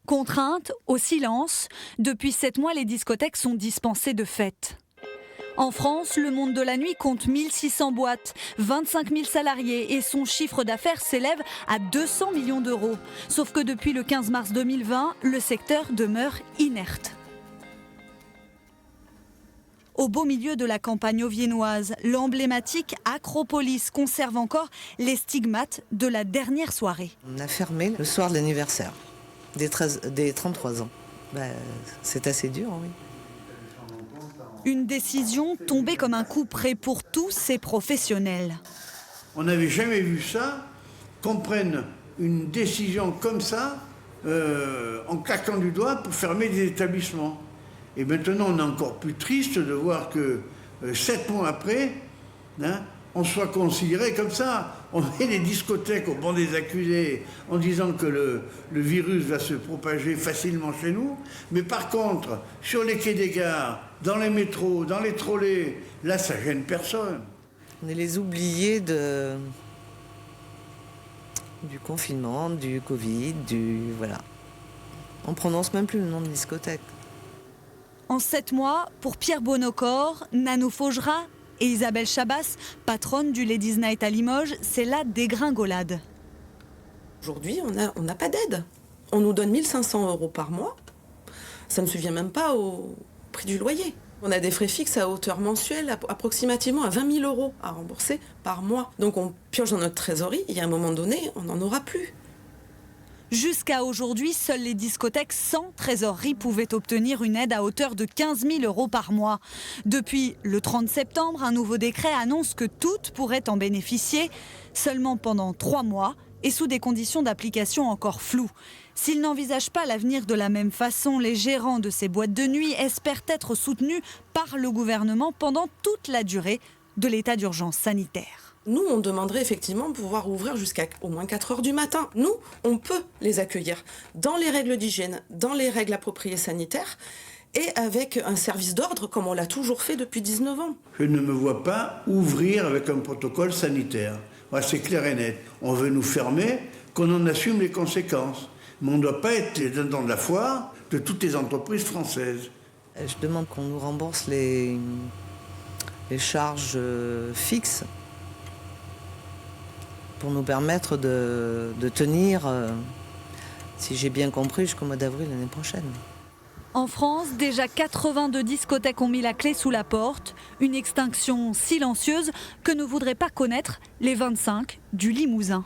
Contrainte au silence, depuis 7 mois, les discothèques sont dispensées de fêtes. En France, le monde de la nuit compte 1600 boîtes, 25 000 salariés et son chiffre d'affaires s'élève à 200 millions d'euros. Sauf que depuis le 15 mars 2020, le secteur demeure inerte. Au beau milieu de la campagne auviennoise, l'emblématique Acropolis conserve encore les stigmates de la dernière soirée. On a fermé le soir de l'anniversaire des 33 ans. C'est assez dur, oui. Une décision tombée comme un coup près pour tous ces professionnels. On n'avait jamais vu ça, qu'on prenne une décision comme ça, en claquant du doigt pour fermer des établissements. Et maintenant, on est encore plus triste de voir que 7 mois après, on soit considéré comme ça. On met les discothèques au banc des accusés en disant que le virus va se propager facilement chez nous. Mais par contre, sur les quais des gares, dans les métros, dans les trolleys, là, ça gêne personne. On est les oubliés du confinement, du Covid, voilà. On prononce même plus le nom de discothèque. En 7 mois, pour Pierre Bonocor, Nanou Faugera et Isabelle Chabas, patronne du Ladies Night à Limoges, c'est la dégringolade. Aujourd'hui, on n'a pas d'aide. On nous donne 1 500 € par mois. Ça ne suffit même pas au prix du loyer. On a des frais fixes à hauteur mensuelle, approximativement à 20 000 € à rembourser par mois. Donc on pioche dans notre trésorerie, et à un moment donné, on n'en aura plus. Jusqu'à aujourd'hui, seules les discothèques sans trésorerie pouvaient obtenir une aide à hauteur de 15 000 € par mois. Depuis le 30 septembre, un nouveau décret annonce que toutes pourraient en bénéficier, seulement pendant 3 mois et sous des conditions d'application encore floues. S'ils n'envisagent pas l'avenir de la même façon, les gérants de ces boîtes de nuit espèrent être soutenus par le gouvernement pendant toute la durée de l'état d'urgence sanitaire. Nous, on demanderait effectivement de pouvoir ouvrir jusqu'à au moins 4 h du matin. Nous, on peut les accueillir dans les règles d'hygiène, dans les règles appropriées sanitaires et avec un service d'ordre comme on l'a toujours fait depuis 19 ans. Je ne me vois pas ouvrir avec un protocole sanitaire. C'est clair et net. On veut nous fermer, qu'on en assume les conséquences. Mais on ne doit pas être les dindons de la foire de toutes les entreprises françaises. Je demande qu'on nous rembourse les charges fixes pour nous permettre de tenir, si j'ai bien compris, jusqu'au mois d'avril l'année prochaine. En France, déjà 82 discothèques ont mis la clé sous la porte. Une extinction silencieuse que ne voudraient pas connaître les 25 du Limousin.